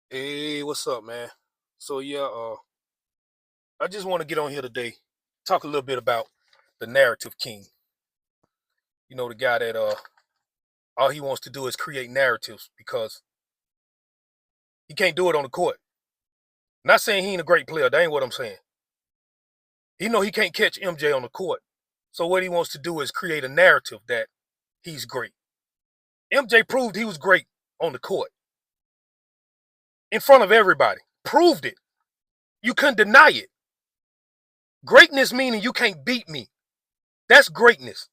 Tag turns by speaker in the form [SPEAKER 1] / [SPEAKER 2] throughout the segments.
[SPEAKER 1] Hey, what's up, man? So I just want to get on here today, talk a little bit about the narrative king. The guy that all he wants to do is create narratives because he can't do it on the court. Not saying he ain't a great player, that ain't what I'm saying. He know he can't catch MJ on the court. So what he wants to do is create a narrative that he's great. MJ proved he was great on the court. In front of everybody. Proved it. You couldn't deny it. Greatness meaning you can't beat me. That's greatness.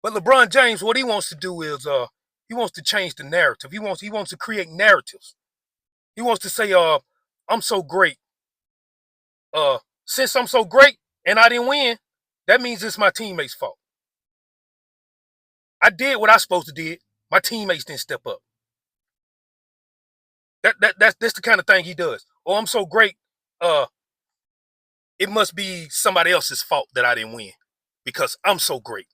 [SPEAKER 1] But LeBron James, what he wants to do is he wants to change the narrative. He wants to create narratives. He wants to say, I'm so great. Since I'm so great and I didn't win, that means it's my teammates' fault. I did what I supposed to did. My teammates didn't step up. That's the kind of thing he does. Oh, I'm so great. Uh, it must be somebody else's fault that I didn't win because I'm so great.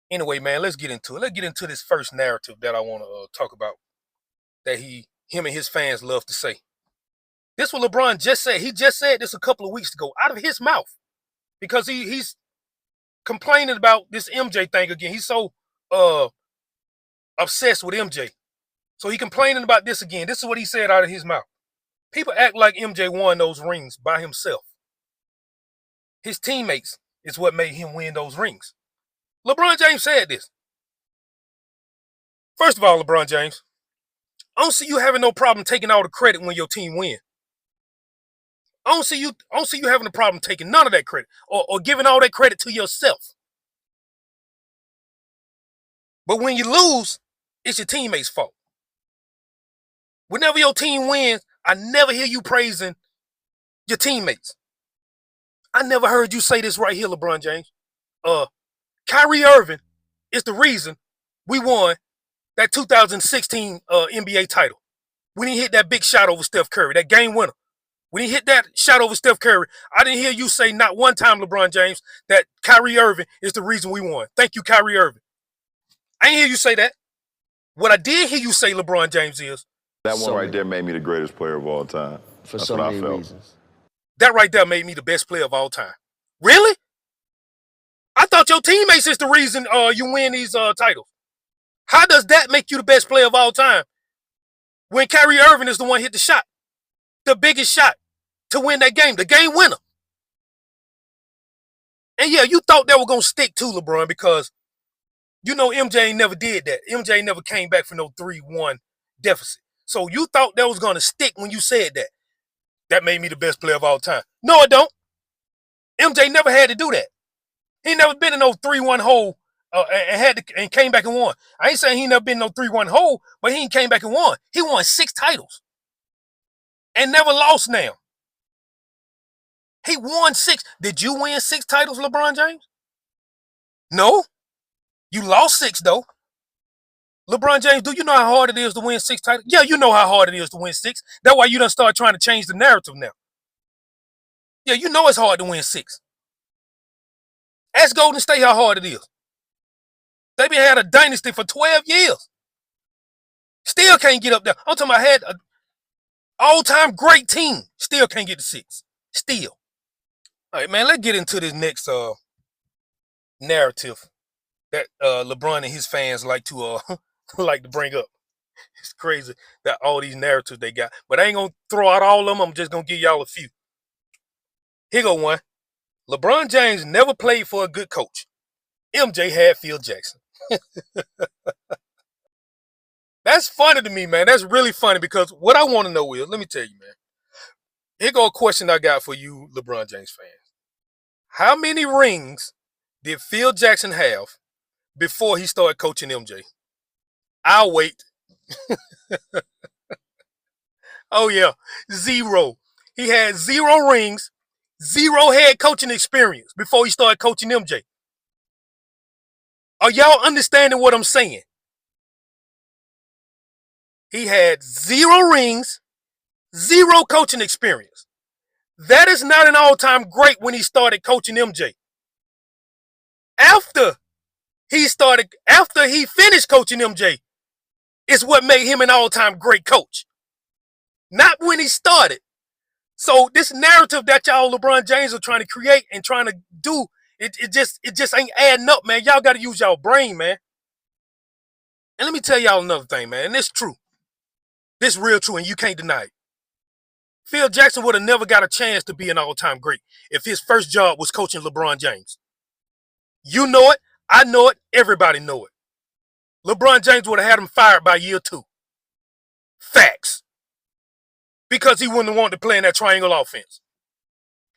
[SPEAKER 1] Anyway, man, let's get into it. Let's get into this first narrative that I want to talk about that him and his fans love to say. This what LeBron just said. He just said this a couple of weeks ago out of his mouth because he's complaining about this MJ thing again. He's so obsessed with MJ. So he complaining about this again. This is what he said out of his mouth. People act like MJ won those rings by himself. His teammates is what made him win those rings. LeBron James said this. First of all, LeBron James, I don't see you having no problem taking all the credit when your team wins. I don't see you having a problem taking none of that credit or giving all that credit to yourself. But when you lose, it's your teammates' fault. Whenever your team wins, I never hear you praising your teammates. I never heard you say this right here, LeBron James. Kyrie Irving is the reason we won that 2016 NBA title. When he hit that big shot over Steph Curry, that game winner. When he hit that shot over Steph Curry, I didn't hear you say not one time, LeBron James, that Kyrie Irving is the reason we won. Thank you, Kyrie Irving. I didn't hear you say that. What I did hear you say, LeBron James, is
[SPEAKER 2] That one right there made me the greatest player of all time.
[SPEAKER 3] For
[SPEAKER 2] That's
[SPEAKER 3] so
[SPEAKER 2] what I
[SPEAKER 3] many
[SPEAKER 2] felt.
[SPEAKER 3] reasons.
[SPEAKER 1] that right there made me the best player of all time. Really? I thought your teammates is the reason you win these titles. How does that make you the best player of all time when Kyrie Irving is the one hit the shot, the biggest shot to win that game, the game winner? And yeah, you thought that was gonna stick to LeBron because you know MJ never did that. MJ never came back from no 3-1 deficit. So you thought that was gonna stick when you said that. That made me the best player of all time. No, it don't. MJ never had to do that. He never been in no 3-1 hole and came back and won. I ain't saying he never been in no 3-1 hole, but he came back and won. He won 6 titles and never lost now. He won 6. Did you win 6 titles, LeBron James? No. You lost 6 though. LeBron James, do you know how hard it is to win 6 titles? Yeah, you know how hard it is to win 6. That's why you done start trying to change the narrative now. Yeah, you know it's hard to win 6. Ask Golden State how hard it is. They been had a dynasty for 12 years. Still can't get up there. I'm talking about had an all-time great team. Still can't get to 6. Still. All right, man, let's get into this next narrative that LeBron and his fans like to like to bring up. It's crazy that all these narratives they got. But I ain't gonna throw out all of them. I'm just gonna give y'all a few. Here go one. LeBron James never played for a good coach. MJ had Phil Jackson. That's funny to me, man. That's really funny because what I want to know is, let me tell you, man. Here go a question I got for you, LeBron James fans. How many rings did Phil Jackson have before he started coaching MJ? I'll wait. Oh, yeah. 0. He had 0 rings, 0 head coaching experience before he started coaching MJ. Are y'all understanding what I'm saying? He had 0 rings, 0 coaching experience. That is not an all-time great when he started coaching MJ. After he finished coaching MJ, is what made him an all-time great coach. Not when he started. So this narrative that y'all LeBron James are trying to create and trying to do, it just ain't adding up, man. Y'all got to use y'all brain, man. And let me tell y'all another thing, man. And it's true. This real true, and you can't deny it. Phil Jackson would have never got a chance to be an all-time great if his first job was coaching LeBron James. You know it. I know it. Everybody know it. LeBron James would have had him fired by year 2. Facts. Because he wouldn't have wanted to play in that triangle offense.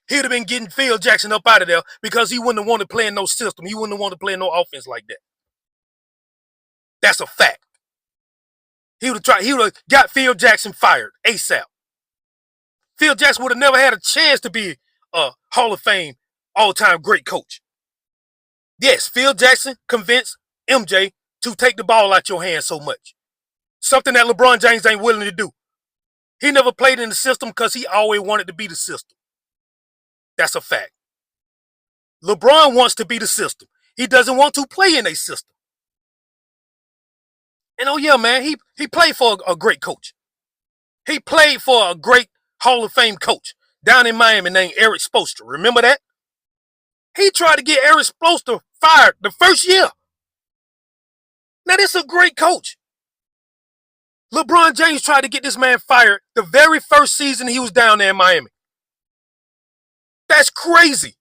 [SPEAKER 1] He'd have been getting Phil Jackson up out of there because he wouldn't have wanted to play in no system. He wouldn't have wanted to play in no offense like that. That's a fact. He would have got Phil Jackson fired ASAP. Phil Jackson would have never had a chance to be a Hall of Fame all-time great coach. Yes, Phil Jackson convinced MJ to take the ball out your hand so much. Something that LeBron James ain't willing to do. He never played in the system because he always wanted to be the system. That's a fact. LeBron wants to be the system. He doesn't want to play in a system. And oh yeah, man, he played for a great coach. He played for a great Hall of Fame coach down in Miami named Eric Spoelstra. Remember that? He tried to get Eric Spoelstra fired the first year. Now, this is a great coach. LeBron James tried to get this man fired the very first season he was down there in Miami. That's crazy.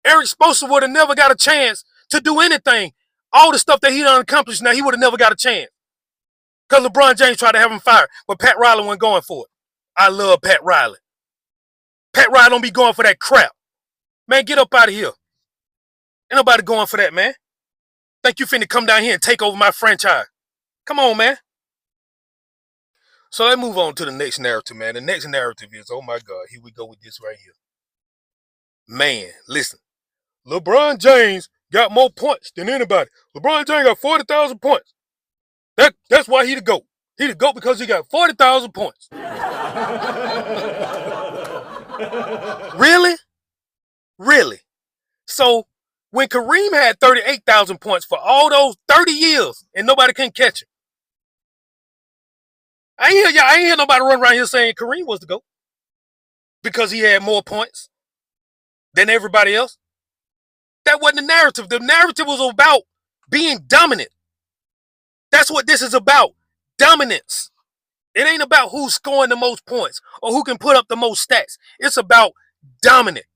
[SPEAKER 1] Eric Spoelstra would have never got a chance to do anything. All the stuff that he done accomplished, now he would have never got a chance. Because LeBron James tried to have him fired, but Pat Riley wasn't going for it. I love Pat Riley. Pat Riley don't be going for that crap. Man, get up out of here. Ain't nobody going for that, man. Think you finna come down here and take over my franchise. Come on, man. So let's move on to the next narrative, man. The next narrative is, oh my God, here we go with this right here. Man, listen. LeBron James got more points than anybody. LeBron James got 40,000 points. That's why he the GOAT. He the GOAT because he got 40,000 points. Really? Really? So when Kareem had 38,000 points for all those 30 years and nobody can catch him, I ain't hear nobody run around here saying Kareem was the GOAT because he had more points than everybody else. That wasn't the narrative. The narrative was about being dominant. That's what this is about. Dominance. It ain't about who's scoring the most points or who can put up the most stats. It's about dominant.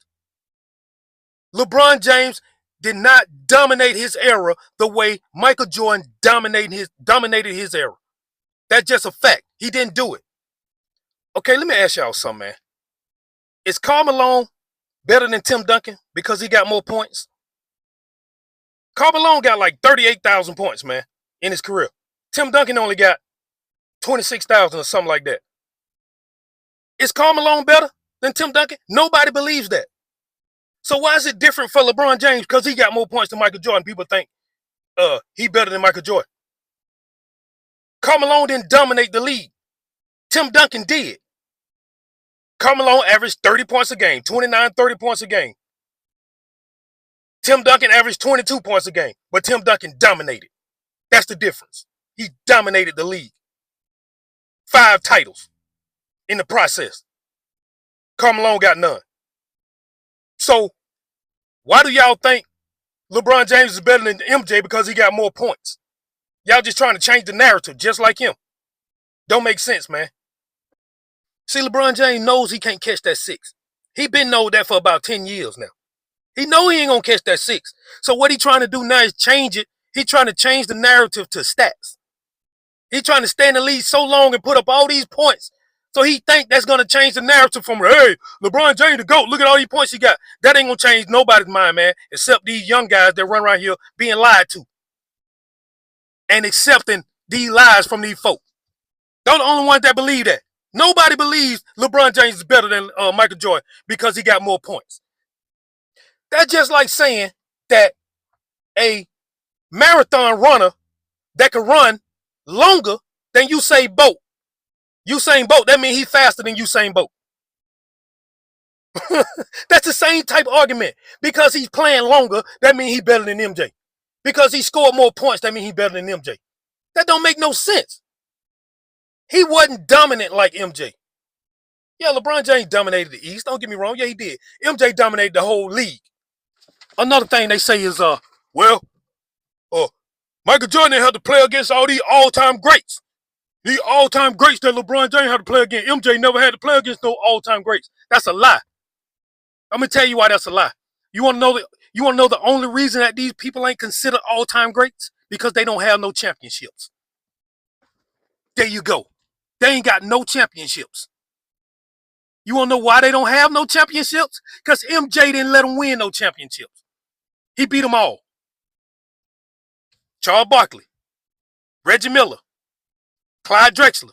[SPEAKER 1] LeBron James did not dominate his era the way Michael Jordan dominated his era. That's just a fact. He didn't do it. Okay, let me ask y'all something, man. Is Karl Malone better than Tim Duncan because he got more points? Karl Malone got like 38,000 points, man, in his career. Tim Duncan only got 26,000 or something like that. Is Karl Malone better than Tim Duncan? Nobody believes that. So why is it different for LeBron James because he got more points than Michael Jordan? People think he better than Michael Jordan. Karl Malone didn't dominate the league. Tim Duncan did. Karl Malone averaged 30 points a game, 29, 30 points a game. Tim Duncan averaged 22 points a game, but Tim Duncan dominated. That's the difference. He dominated the league. 5 titles in the process. Karl Malone got none. So why do y'all think LeBron James is better than MJ because he got more points? Y'all just trying to change the narrative just like him. Don't make sense, man. See, LeBron James knows he can't catch that 6. He been knowing that for about 10 years now. He know he ain't going to catch that 6. So what he trying to do now is change it. He trying to change the narrative to stats. He trying to stay in the lead so long and put up all these points. So he think that's going to change the narrative from, hey, LeBron James the GOAT. Look at all these points he got. That ain't going to change nobody's mind, man, except these young guys that run around here being lied to and accepting these lies from these folks. They're the only ones that believe that. Nobody believes LeBron James is better than Michael Jordan because he got more points. That's just like saying that a marathon runner that can run longer than Usain Bolt. Usain Bolt, that means he's faster than Usain Bolt. That's the same type of argument. Because he's playing longer, that means he's better than MJ. Because he scored more points, that means he's better than MJ. That don't make no sense. He wasn't dominant like MJ. Yeah, LeBron James dominated the East. Don't get me wrong. Yeah, he did. MJ dominated the whole league. Another thing they say is, well, Michael Jordan had to play against all these all-time greats. These all-time greats that LeBron James had to play against. MJ never had to play against no all-time greats. That's a lie. I'm gonna tell you why that's a lie. You want to know the only reason that these people ain't considered all-time greats? Because they don't have no championships. There you go. They ain't got no championships. You want to know why they don't have no championships? Because MJ didn't let them win no championships. He beat them all. Charles Barkley, Reggie Miller, Clyde Drexler,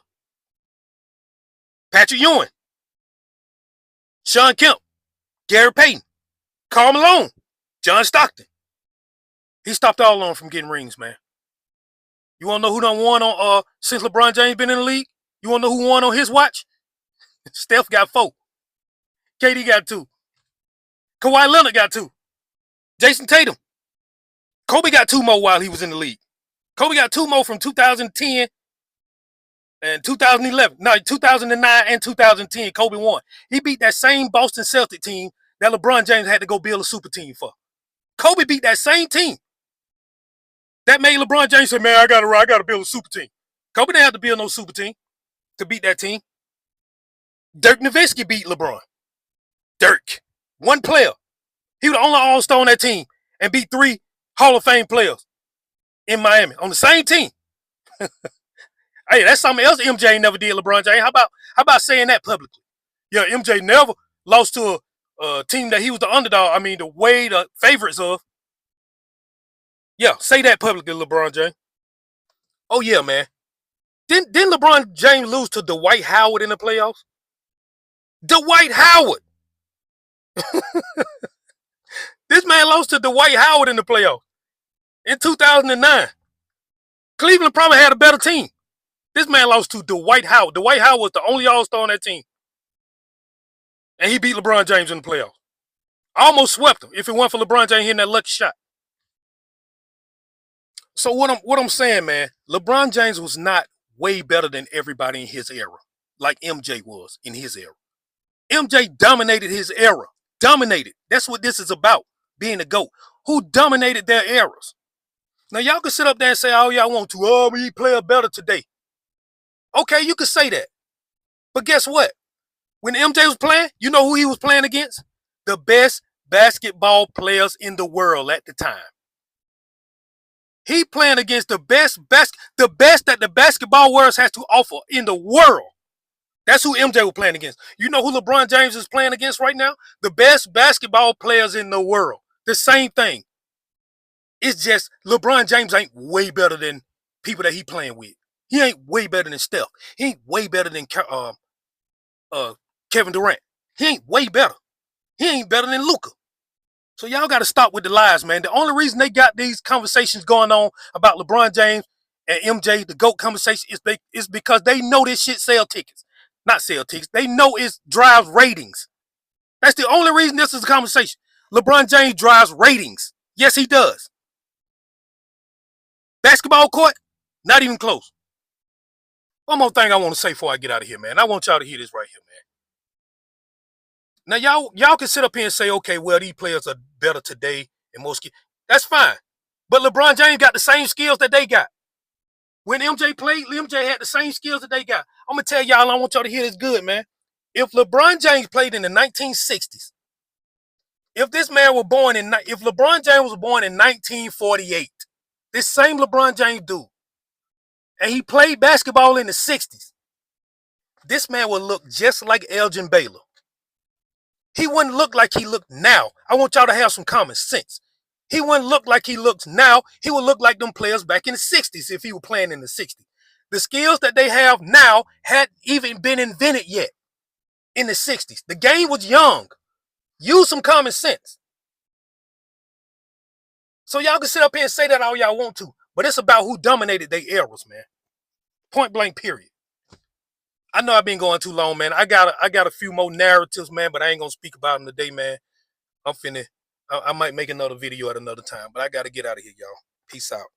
[SPEAKER 1] Patrick Ewing, Sean Kemp, Gary Payton, Karl Malone, John Stockton. He stopped all of them from getting rings, man. You want to know who done won on since LeBron James been in the league? You want to know who won on his watch? Steph got 4. KD got 2. Kawhi Leonard got 2. Jason Tatum. Kobe got 2 more while he was in the league. Kobe got 2 more from 2010 and 2011. No, 2009 and 2010, Kobe won. He beat that same Boston Celtic team that LeBron James had to go build a super team for. Kobe beat that same team. That made LeBron James say, man, I gotta build a super team. Kobe didn't have to build no super team to beat that team. Dirk Nowitzki beat LeBron. Dirk. One player. He was the only all-star on that team and beat 3 Hall of Fame players in Miami on the same team. Hey, that's something else MJ ain't never did, LeBron James. How about saying that publicly? Yeah, MJ never lost to a team that he was the underdog. I mean, the way the favorites of. Yeah, say that publicly, LeBron James. Oh, yeah, man. Didn't LeBron James lose to Dwight Howard in the playoffs? Dwight Howard. This man lost to Dwight Howard in the playoffs in 2009. Cleveland probably had a better team. This man lost to Dwight Howard. Dwight Howard was the only all-star on that team. And he beat LeBron James in the playoffs. Almost swept him if it weren't for LeBron James hitting that lucky shot. So what I'm saying, man, LeBron James was not way better than everybody in his era, like MJ was in his era. MJ dominated his era. Dominated. That's what this is about, being the GOAT. Who dominated their eras? Now, y'all can sit up there and say all y'all want to. Oh, we play a better today. Okay, you could say that. But guess what? When MJ was playing, you know who he was playing against? The best basketball players in the world at the time. He playing against the best that the basketball world has to offer in the world. That's who MJ was playing against. You know who LeBron James is playing against right now? The best basketball players in the world. The same thing. It's just LeBron James ain't way better than people that he playing with. He ain't way better than Steph. He ain't way better than Kevin Durant. He ain't way better. He ain't better than Luka. So y'all got to stop with the lies, man. The only reason they got these conversations going on about LeBron James and MJ, the GOAT conversation, is because they know this shit sell tickets. Not sell tickets. They know it drives ratings. That's the only reason this is a conversation. LeBron James drives ratings. Yes, he does. Basketball court, not even close. One more thing I want to say before I get out of here, man. I want y'all to hear this right here, man. Now, y'all can sit up here and say, okay, well, these players are better today and more skills. That's fine. But LeBron James got the same skills that they got. When MJ played, MJ had the same skills that they got. I'm going to tell y'all, I want y'all to hear this good, man. If LeBron James played in the 1960s, if LeBron James was born in 1948, this same LeBron James dude, and he played basketball in the 60s, this man would look just like Elgin Baylor. He wouldn't look like he looked now. I want y'all to have some common sense. He wouldn't look like he looks now. He would look like them players back in the 60s if he were playing in the 60s. The skills that they have now hadn't even been invented yet in the 60s. The game was young. Use some common sense. So y'all can sit up here and say that all y'all want to, but it's about who dominated their eras, man. Point blank, period. I know I've been going too long, man. I got a few more narratives, man, but I ain't gonna speak about them today, man. I might make another video at another time, but I gotta get out of here, y'all. Peace out.